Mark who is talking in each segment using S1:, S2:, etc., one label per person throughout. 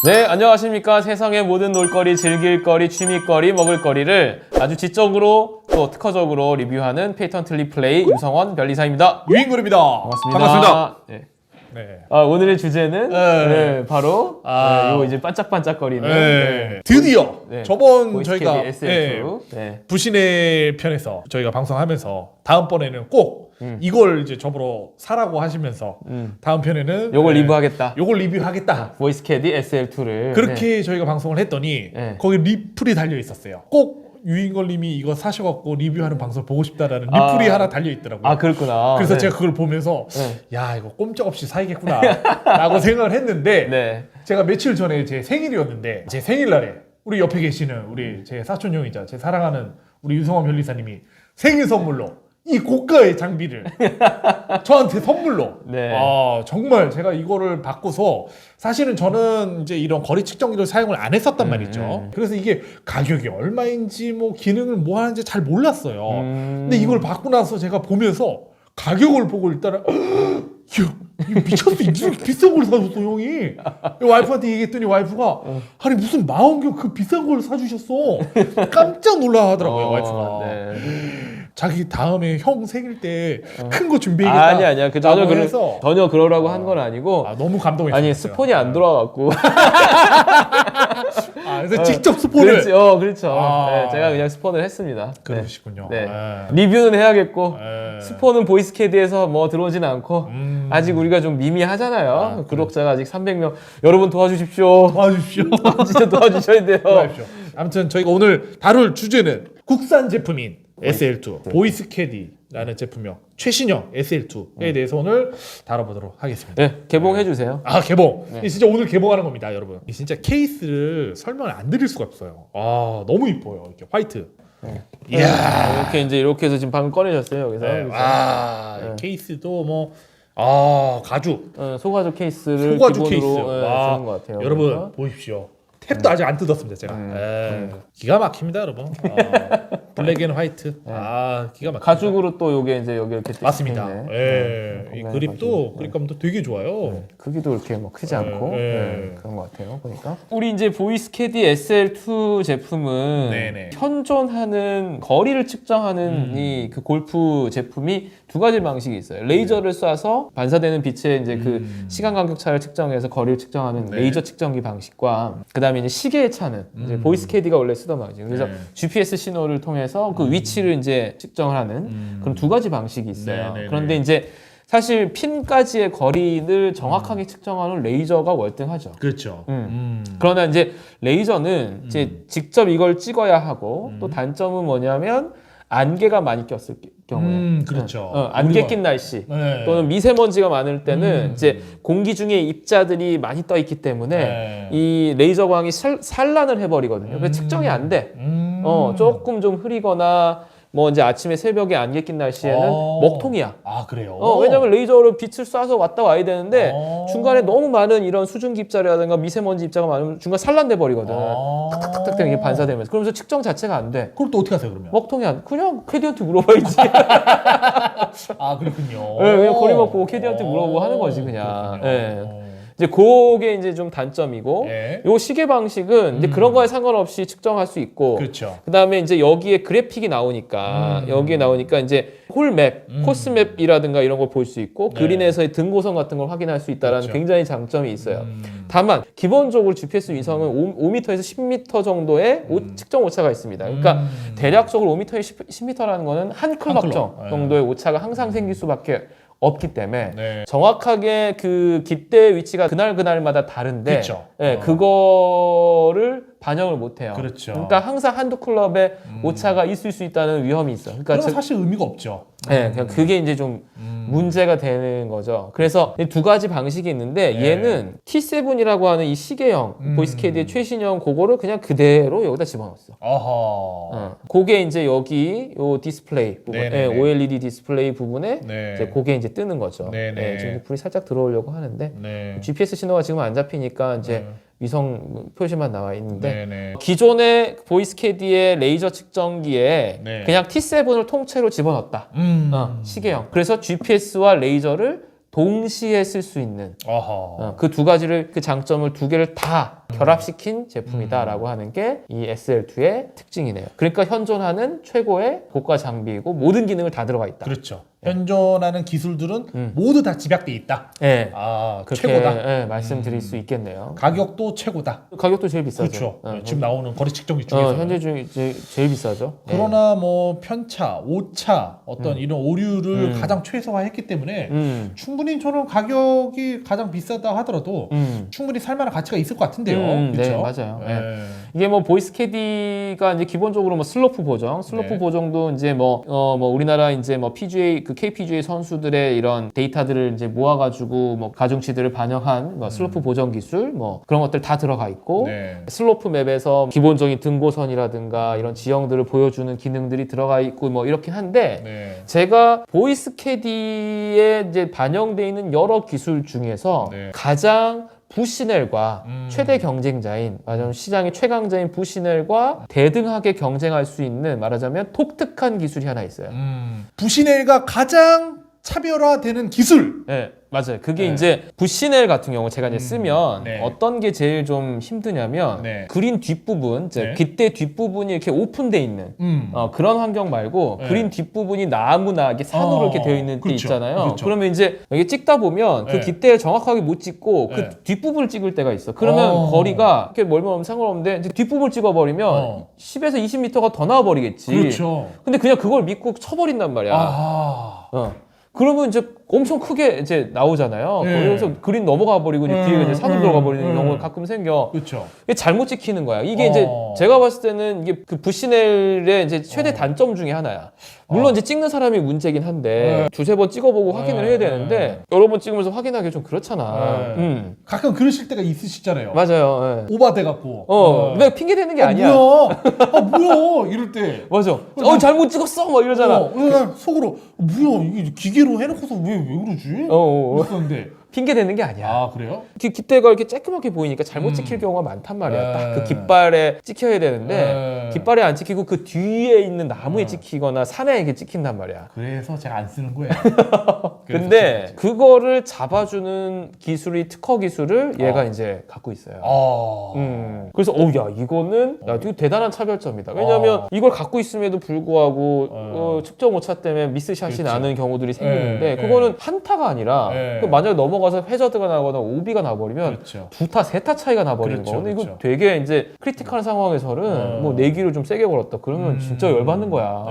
S1: 네, 안녕하십니까. 세상의 모든 놀거리, 즐길거리, 취미거리, 먹을거리를 아주 지적으로 또 특허적으로 리뷰하는 페이턴틀리 플레이 유성원 변리사입니다.
S2: 유인걸입니다.
S1: 반갑습니다. 네.
S2: 네.
S1: 오늘의 주제는 바로 요 이제 반짝반짝거리는
S2: 드디어
S1: 네.
S2: 저번 저희가
S1: SL2
S2: 부신의 편에서 저희가 방송하면서 다음번에는 꼭 이걸 이제 저보러 사라고 하시면서 다음 편에는
S1: 요걸 리뷰하겠다.
S2: 요걸 리뷰하겠다.
S1: 보이스 캐디 SL2를
S2: 그렇게 저희가 방송을 했더니 거기 리플이 달려 있었어요. 꼭 유인걸님이 이거 사셔갖고 리뷰하는 방송을 보고 싶다라는 리플이 하나 달려 있더라고요.
S1: 아, 그렇구나.
S2: 그래서
S1: 네.
S2: 제가 그걸 보면서 야, 이거 꼼짝없이 사야겠구나 라고 생각을 했는데
S1: 네.
S2: 제가 며칠 전에 제 생일이었는데 제 생일날에 우리 옆에 계시는 우리 제 사촌형이자 제 사랑하는 우리 유성원 변리사님이 생일 선물로 이 고가의 장비를 저한테 선물로
S1: 네.
S2: 정말 제가 이거를 받고서 사실은 저는 이제 이런 거리 측정기를 사용을 안 했었단 말이죠. 그래서 이게 가격이 얼마인지 뭐 기능을 뭐 하는지 잘 몰랐어요. 근데 이걸 받고 나서 제가 보면서 가격을 보고 일단은 이거 미쳤어. 이렇게 비싼 걸 사줬어 형이. 와이프한테 얘기했더니 와이프가 아니 무슨 망원경 그 비싼 걸 사주셨어. 깜짝 놀라 하더라고요 와이프가.
S1: 네.
S2: 자기 다음에 형 생일 때 큰 거 준비해야겠다.
S1: 아니야. 전혀 그러라고 한 건 아니고.
S2: 너무 감동했어요.
S1: 아니 스폰이 안 돌아왔고.
S2: 그래서 직접 스폰을.
S1: 그렇죠. 네, 제가 그냥 스폰을 했습니다.
S2: 그러시군요.
S1: 네. 리뷰는 해야겠고 스폰은 보이스 캐디에서 뭐 들어오진 않고 아직 우리가 좀 미미하잖아요. 구독자가 아직 300명. 여러분 도와주십시오. 진짜 도와주셔야 돼요.
S2: 아무튼 저희가 오늘 다룰 주제는 국산 제품인 SL2 보이스 캐디라는 제품명 최신형 SL2에 대해서 오늘 다뤄보도록 하겠습니다.
S1: 네, 개봉해 주세요.
S2: 개봉. 진짜 오늘 개봉하는 겁니다, 여러분. 진짜 케이스를 설명을 안 드릴 수가 없어요. 너무 이뻐요. 이렇게 화이트.
S1: 이야, 이렇게 해서 지금 방금 꺼내셨어요, 여기서.
S2: 케이스도 뭐 가죽.
S1: 소가죽 케이스를
S2: 소가죽
S1: 기본으로
S2: 케이스.
S1: 주는 것 같아요.
S2: 여러분
S1: 그래서.
S2: 보십시오. 탭도 아직 안 뜯었습니다, 제가. 기가 막힙니다, 여러분. 블랙 앤 화이트. 기가 막힙니다.
S1: 가죽으로 또 요게 이제 여기 이렇게
S2: 맞습니다. 이 그립도 그립감도 되게 좋아요.
S1: 크기도 이렇게 뭐 크지 않고 그런 것 같아요. 보니까 우리 이제 보이스 캐디 SL2 제품은 현존하는 거리를 측정하는 이 그 골프 제품이 두 가지 방식이 있어요. 레이저를 쏴서 반사되는 빛의 이제 그 시간 간격 차를 측정해서 거리를 측정하는 레이저 측정기 방식과 그다음에 이제 시계에 차는 이제 보이스 캐디가 원래 쓰던 방식. 그래서 GPS 신호를 통해서 그 위치를 이제 측정을 하는 그런 두 가지 방식이 있어요. 그런데 이제 사실 핀까지의 거리를 정확하게 측정하는 레이저가 월등하죠.
S2: 그렇죠.
S1: 그러나 이제 레이저는 이제 직접 이걸 찍어야 하고 또 단점은 뭐냐면 안개가 많이 꼈을 경우에
S2: 그렇죠.
S1: 안개 낀 날씨 또는 미세먼지가 많을 때는 이제 공기 중에 입자들이 많이 떠 있기 때문에 이 레이저 광이 산란을 해버리거든요. 그래서 측정이 안 돼. 조금 좀 흐리거나 뭐 이제 아침에 새벽에 안개 낀 날씨에는 먹통이야.
S2: 그래요?
S1: 왜냐면 레이저로 빛을 쏴서 왔다 와야 되는데 중간에 너무 많은 이런 수증기 입자라든가 미세먼지 입자가 많으면 중간 산란돼 버리거든. 탁탁탁탁 이렇게 반사되면서. 그러면서 측정 자체가 안 돼.
S2: 그걸 또 어떻게 하세요, 그러면?
S1: 먹통이 안 돼. 그냥 캐디한테 물어봐야지.
S2: 그렇군요.
S1: 그냥 거리만 보고 캐디한테 물어보고 하는 거지 그냥. 이제 그게 이제 좀 단점이고, 요 시계 방식은 이제 그런 거에 상관없이 측정할 수 있고,
S2: 그렇죠.
S1: 그다음에 이제 여기에 그래픽이 나오니까 여기에 나오니까 이제 홀맵, 코스맵이라든가 이런 걸 볼 수 있고 그린에서의 등고성 같은 걸 확인할 수 있다라는 굉장히 장점이 있어요. 다만 기본적으로 GPS 위성은 5m에서 10m 정도의 측정 오차가 있습니다. 그러니까 대략적으로 5m에 10m라는 거는 한 클럭 정도의 오차가 항상 생길 수밖에 없기 때문에 정확하게 그 깃대의 위치가 그날마다 다른데 그거를 반영을 못해요. 그러니까 항상 한두 클럽에 오차가 있을 수 있다는 위험이 있어. 그러니까
S2: 사실 의미가 없죠.
S1: 그냥 그게 이제 좀 문제가 되는 거죠. 그래서 두 가지 방식이 있는데 얘는 T7이라고 하는 이 시계형 보이스 캐디의 최신형 그거를 그냥 그대로 여기다 집어넣었어. 그게 이제 여기 요 디스플레이 부분, OLED 디스플레이 부분에 이제 그게 이제 뜨는 거죠. 지금 불이 살짝 들어오려고 하는데 GPS 신호가 지금 안 잡히니까 이제 위성 표시만 나와 있는데 기존의 보이스 캐디의 레이저 측정기에 그냥 T7을 통째로 집어넣었다. 시계형. 그래서 GPS와 레이저를 동시에 쓸 수 있는 그 두 가지를 그 장점을 두 개를 다 결합시킨 제품이다라고 하는 게 이 SL2의 특징이네요. 그러니까 현존하는 최고의 고가 장비이고 모든 기능을 다 들어가 있다.
S2: 그렇죠. 현존하는 기술들은 모두 다 집약돼 있다.
S1: 네.
S2: 그렇게, 최고다.
S1: 네, 말씀드릴 수 있겠네요.
S2: 가격도 최고다.
S1: 가격도 제일 비싸죠.
S2: 그렇죠. 지금 나오는 거리 측정기 중에서
S1: 현재 중에 제일 비싸죠.
S2: 그러나 뭐 편차, 오차 어떤 이런 오류를 가장 최소화했기 때문에 충분히 저는 가격이 가장 비싸다 하더라도 충분히 살만한 가치가 있을 것 같은데요. 그렇죠?
S1: 네, 맞아요. 네. 이게 뭐 보이스 캐디가 이제 기본적으로 뭐 슬로프 보정도 이제 뭐 우리나라 이제 뭐 PGA 그 KPGA 선수들의 이런 데이터들을 이제 모아가지고 뭐 가중치들을 반영한 뭐 슬로프 보정 기술 뭐 그런 것들 다 들어가 있고 슬로프 맵에서 기본적인 등고선이라든가 이런 지형들을 보여주는 기능들이 들어가 있고 뭐 이렇긴 한데 제가 보이스 캐디에 이제 반영돼 있는 여러 기술 중에서 가장 부시넬과 최대 경쟁자인 말하자면 시장의 최강자인 부시넬과 대등하게 경쟁할 수 있는 말하자면 독특한 기술이 하나 있어요.
S2: 부시넬과 가장 차별화되는 기술.
S1: 네, 맞아요. 그게 이제 부시넬 같은 경우 제가 이제 쓰면 어떤 게 제일 좀 힘드냐면 그린 뒷부분, 깃대 뒷부분이 이렇게 오픈돼 있는 그런 환경 말고 그린 뒷부분이 나무나 이렇게 산으로 이렇게 되어 있는 게 있잖아요. 그러면 이제 여기 찍다 보면 그 깃대를 정확하게 못 찍고 그 뒷부분을 찍을 때가 있어. 그러면 거리가 이렇게 멀면 상관없는데 이제 뒷부분을 찍어버리면 10에서 20m가 더 나와버리겠지.
S2: 그렇죠.
S1: 근데 그냥 그걸 믿고 쳐버린단 말이야. 그러면 이제 엄청 크게 이제 나오잖아요. 그래서 그린 넘어가 버리고 이제 뒤에 이제 산으로 들어가 버리는 경우가 가끔 생겨.
S2: 그렇죠.
S1: 이게 잘못 찍히는 거야. 이게 이제 제가 봤을 때는 이게 그 부시넬의 이제 최대 단점 중에 하나야. 물론 이제 찍는 사람이 문제긴 한데 두세 번 찍어보고 확인을 해야 되는데 여러 번 찍으면서 확인하기 좀 그렇잖아.
S2: 가끔 그러실 때가 있으시잖아요.
S1: 맞아요.
S2: 오바돼갖고.
S1: 내가 핑계 대는 게 아니야.
S2: 뭐야 이럴 때.
S1: 맞아. 잘못 찍었어 막 이러잖아.
S2: 속으로 뭐야 이게 기계로 해놓고서 왜 그러지? 그랬었는데.
S1: 핑계 대는 게 아니야.
S2: 그래요?
S1: 깃대가 이렇게 쬐끄맣게 보이니까 잘못 찍힐 경우가 많단 말이야. 딱 그 깃발에 찍혀야 되는데 깃발에 안 찍히고 그 뒤에 있는 나무에 찍히거나 산에 이렇게 찍힌단 말이야.
S2: 그래서 제가 안 쓰는 거예요.
S1: 근데 그거를 잡아주는 기술이 특허 기술을 얘가 이제 갖고 있어요. 그래서 야 이거는 이거 대단한 차별점이다. 왜냐하면 이걸 갖고 있음에도 불구하고 측정 오차 때문에 미스샷이 나는 경우들이 생기는데 그거는 한타가 아니라 만약에 넘어가서 해저드가 나거나 오비가 나버리면 두 타, 세 타 차이가 나버리는 거. 근데 이거 되게 이제 크리티컬한 상황에서는 뭐 내기를 좀 세게 걸었다. 그러면 진짜 열받는 거야.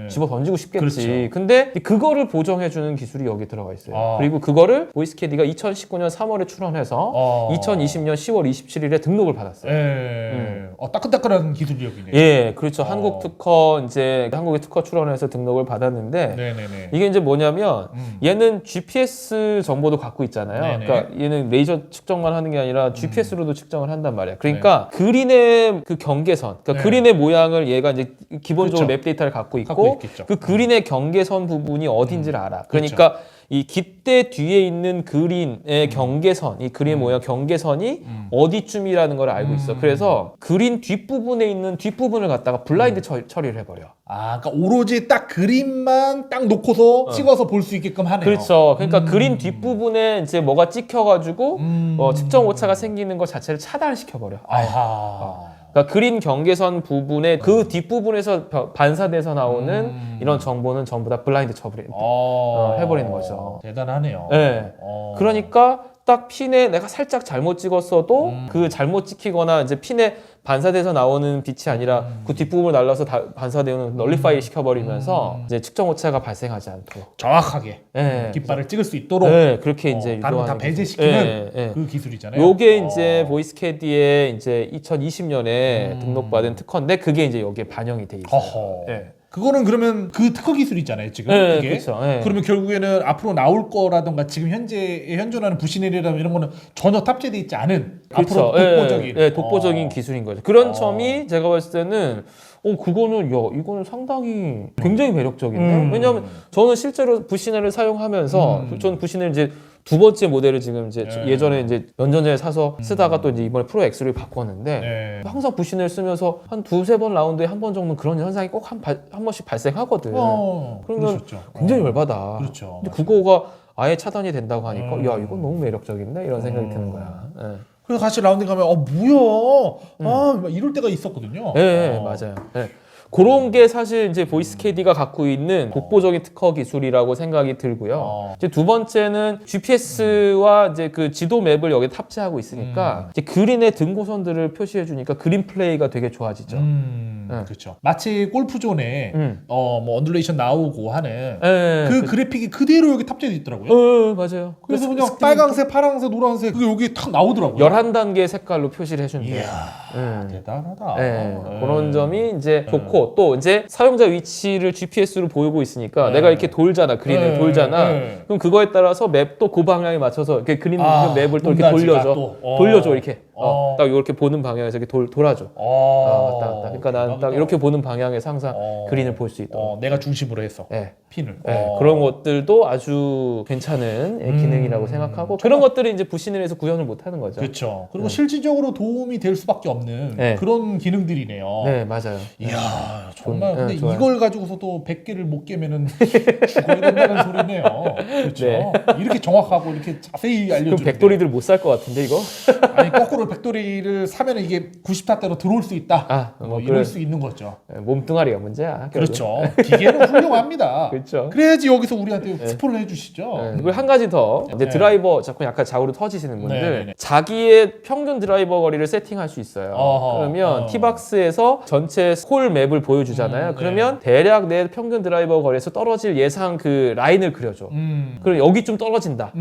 S1: 집어 던지고 싶겠지. 근데 그거를 보정해주는 기술이 여기 들어가 있어요. 그리고 그거를 보이스 캐디가 2019년 3월에 출원해서 2020년 10월 27일에 등록을 받았어요.
S2: 따끈따끈한 기술력이네요.
S1: 예, 그렇죠. 한국 특허 이제 한국의 특허 출원해서 등록을 받았는데 이게 이제 뭐냐면 얘는 GPS 정보도 갖고 있잖아요. 그러니까 얘는 레이저 측정만 하는 게 아니라 GPS로도 측정을 한단 말이야. 그러니까 그린의 그 경계선, 그러니까 그린의 모양을 얘가 이제 기본적으로 맵 데이터를 갖고 있고 그 그린의 경계선 부분이 어딘지를 알아. 그러니까 이 깃대 뒤에 있는 그린의 경계선, 이 그린 모양 경계선이 어디쯤이라는 걸 알고 있어. 그래서 그린 뒷부분에 있는 뒷부분을 갖다가 블라인드 처리를 해버려.
S2: 그러니까 오로지 딱 그림만 딱 놓고서 찍어서 볼 수 있게끔 하네요.
S1: 그렇죠. 그러니까 그린 뒷부분에 이제 뭐가 찍혀가지고 측정 오차가 생기는 것 자체를 차단시켜버려. 그러니까 그린 경계선 부분에 그 뒷부분에서 반사돼서 나오는 이런 정보는 전부 다 블라인드 해버리는 거죠.
S2: 대단하네요.
S1: 네. 그러니까 딱 핀에 내가 살짝 잘못 찍었어도 그 잘못 찍히거나 이제 핀에 반사돼서 나오는 빛이 아니라 그 뒷부분을 날라서 반사되는 널리파이 시켜버리면서 이제 측정 오차가 발생하지 않도록
S2: 정확하게 깃발을 찍을 수 있도록
S1: 그렇게 이제
S2: 다른 다 배제시키는 그 기술이잖아요.
S1: 요게 이제 보이스 캐디에 이제 2020년에 등록받은 특허인데 그게 이제 여기에 반영이 돼 있어요.
S2: 그거는 그러면 그 특허 기술이 있잖아요, 지금. 그게.
S1: 그렇죠.
S2: 그러면 결국에는 앞으로 나올 거라던가 지금 현존하는 부시넬이라든가 이런 거는 전혀 탑재되어 있지 않은 앞으로 독보적인
S1: 독보적인 기술인 거죠. 그런 점이 제가 봤을 때는 그거는 이거는 상당히 굉장히 매력적인데 왜냐하면 저는 실제로 부시넬을 사용하면서 저는 부시넬 이제 두 번째 모델을 지금 이제 예전에 이제 몇 년 전에 사서 쓰다가 또 이제 이번에 프로 X를 바꿨는데 항상 부시넬 쓰면서 한 두세 번 라운드에 한 번 정도 그런 현상이 꼭 한 번씩 발생하거든. 그러면 굉장히 열받아.
S2: 그렇죠.
S1: 근데 그거가 아예 차단이 된다고 하니까 야 이거 너무 매력적인데 이런 생각이 드는 거야. 예.
S2: 그래서 같이 라운딩 가면 뭐야 막 이럴 때가 있었거든요.
S1: 네, 맞아요. 네. 그런 게 사실 이제 보이스 캐디가 갖고 있는 독보적인 특허 기술이라고 생각이 들고요. 이제 두 번째는 GPS와 이제 그 지도 맵을 여기 탑재하고 있으니까 이제 그린의 등고선들을 표시해 주니까 그린 플레이가 되게 좋아지죠. 네.
S2: 그렇죠. 마치 골프존에 뭐 언듈레이션 나오고 하는
S1: 네,
S2: 그 그래픽이 그대로 여기 탑재돼 있더라고요.
S1: 맞아요.
S2: 그래서 그냥 빨강색, 파랑색, 노란색 그게 여기 탁 나오더라고요.
S1: 11단계 색깔로 표시를 해준대요.
S2: 이야, 대단하다.
S1: 네, 그런 점이 이제 좋고 또 이제 사용자 위치를 GPS로 보이고 있으니까 내가 이렇게 돌잖아, 그린을 돌잖아. 그럼 그거에 따라서 맵도 그 방향에 맞춰서 이렇게 그린 맵을 또 이렇게 돌려줘. 돌려줘 이렇게. 딱 이렇게 보는 방향에서 이렇게 돌아줘. 왔다 갔다. 그러니까 나는 딱 이렇게 보는 방향에서 항상 그린을 볼 수 있도록.
S2: 내가 중심으로 해서
S1: 네.
S2: 핀을.
S1: 그런 것들도 아주 괜찮은 기능이라고 생각하고 그런 것들이 이제 부신을해서 구현을 못하는 거죠.
S2: 그렇죠. 그리고 실질적으로 도움이 될 수밖에 없는 그런 기능들이네요.
S1: 네, 맞아요.
S2: 이야, 정말 근데
S1: 좋아요.
S2: 이걸 가지고서도 100개를 못 깨면은 죽어야 된다는 소리네요. 그렇죠.
S1: 네.
S2: 이렇게 정확하고 이렇게 자세히 알려주는.
S1: 그럼 백돌이들 못 살 것 같은데 이거?
S2: 아니 거꾸로 백돌이를 사면 이게 90타대로 들어올 수 있다. 뭐 이럴 수 있는 거죠.
S1: 몸뚱아리가 문제야.
S2: 그렇죠. 기계는 훌륭합니다.
S1: 그렇죠.
S2: 그래야지 여기서 우리한테 스포를 해주시죠.
S1: 그리고 한 가지 더 이제 드라이버 자꾸 약간 좌우로 터지시는 분들
S2: 네네네.
S1: 자기의 평균 드라이버 거리를 세팅할 수 있어요. 그러면 티박스에서 전체 홀 맵을 보여주잖아요. 그러면 대략 내 평균 드라이버 거리에서 떨어질 예상 그 라인을 그려줘. 그럼 여기 좀 떨어진다.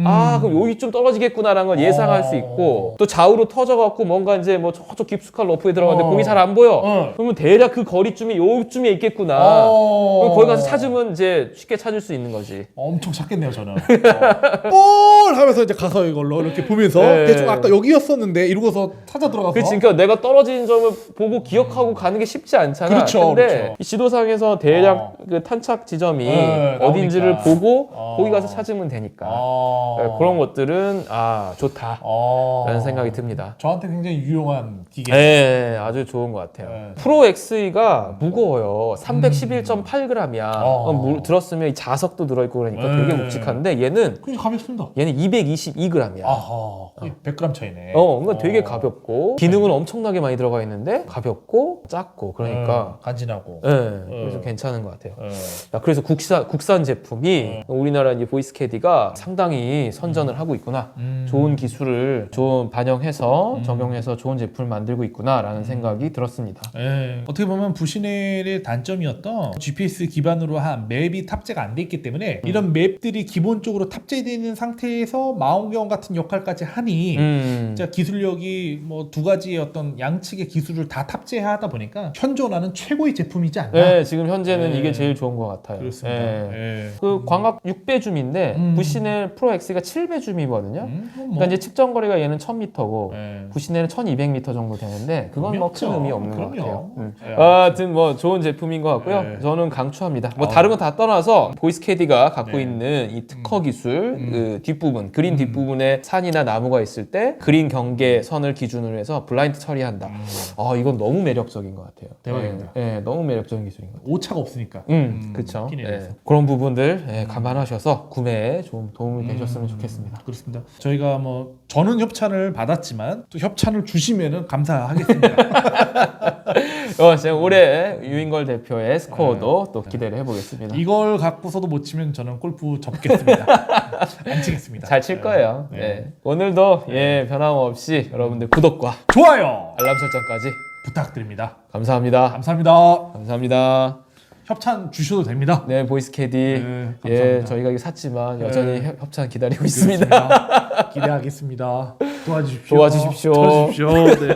S1: 그럼 여기 좀 떨어지겠구나라는 걸 예상할 수 있고 또 좌우로 터져갖고 뭔가 이제 뭐 저쪽 깊숙한 러프에 들어갔는데 공이 잘 안 보여. 그러면 대략 그 거리쯤이 요쯤에 있겠구나. 그럼 거기 가서 찾으면 이제 쉽게 찾을 수 있는 거지.
S2: 엄청 찾겠네요 저는. 볼 하면서 이제 가서 이걸로 이렇게 보면서 대충 아까 여기였었는데 이러고서 찾아 들어가서.
S1: 그렇지. 그러니까 내가 떨어지는 점을 보고 기억하고 가는 게 쉽지 않잖아.
S2: 그렇죠.
S1: 근데
S2: 그렇죠.
S1: 이 지도상에서 대략 그 탄착 지점이 어딘지를
S2: 나오니까.
S1: 보고 거기 가서 찾으면 되니까 그런 것들은 좋다라는 생각이 듭니다.
S2: 저한테 굉장히 유용한 기계.
S1: 네, 아주 좋은 것 같아요. 프로 XE가 무거워요. 311.8g이야. 들었으면 이 자석도 들어있고 그러니까 되게 묵직한데 얘는
S2: 그냥 가볍습니다.
S1: 얘는 222g이야.
S2: 100g 차이네.
S1: 그러니까 되게 가볍고 기능은 엄청나게 많이 들어가 있는데 가볍고 작고 그러니까
S2: 간지나고.
S1: 그래서 괜찮은 것 같아요. 그래서 국산 제품이 우리나라 이제 보이스 캐디가 상당히 선전을 하고 있구나. 좋은 기술을 좀 반영해서 적용해서 좋은 제품을 만들고 있구나라는 생각이 들었습니다.
S2: 어떻게 보면 부시넬의 단점이었던 GPS 기반으로 한 맵이 탑재가 안 돼 있기 때문에 이런 맵들이 기본적으로 탑재되어 있는 상태에서 망원경 같은 역할까지 하니 진짜 기술력이 뭐 두 가지의 어떤 양측의 기술을 다 탑재하다 보니까 현존하는 최고의 제품이지 않나?
S1: 네, 지금 현재는 이게 제일 좋은 것 같아요.
S2: 그렇습니다.
S1: 그 광학 6배 줌인데 부시넬 프로 X가 7배 줌이거든요. 그러니까 이제 측정 거리가 얘는 1000m고 부시넬은 1200m 정도 되는데 그건 뭐 큰 의미 없는 것 같아요. 하여튼 뭐 좋은 제품인 것 같고요. 저는 강추합니다. 뭐 다른 건 다 떠나서 보이스 캐디가 갖고 있는 이 특허 기술 그 뒷부분 그린 뒷부분에 산이나 나무가 있을 때 그린 경계 선을 기준으로 해서 블라인드 처리한다. 이건 너무 매력적인 것 같아요.
S2: 대박입니다.
S1: 너무 매력적인 기술인 것 같아요.
S2: 오차가 없으니까.
S1: 그렇죠.
S2: 핀에
S1: 그런 부분들 감안하셔서 구매에 좀 도움이 되셨으면 좋겠습니다.
S2: 그렇습니다. 저희가 뭐 저는 협찬을 받았지만 또 협찬을 주시면은 감사하겠습니다.
S1: 제가 올해 유인걸 대표의 스코어도 또 기대를 해보겠습니다.
S2: 이걸 갖고서도 못 치면 저는 골프 접겠습니다. 안 치겠습니다.
S1: 잘 칠 거예요. 오늘도 변함없이 여러분들 구독과
S2: 좋아요,
S1: 알람 설정까지
S2: 부탁드립니다.
S1: 감사합니다.
S2: 감사합니다.
S1: 감사합니다.
S2: 협찬 주셔도 됩니다.
S1: 네, 보이스 캐디.
S2: 감사합니다.
S1: 저희가 이거 샀지만 여전히 협찬 기다리고 있습니다.
S2: 기대하겠습니다. 도와주십시오.
S1: 도와주십시오.
S2: 도와주십시오. 네.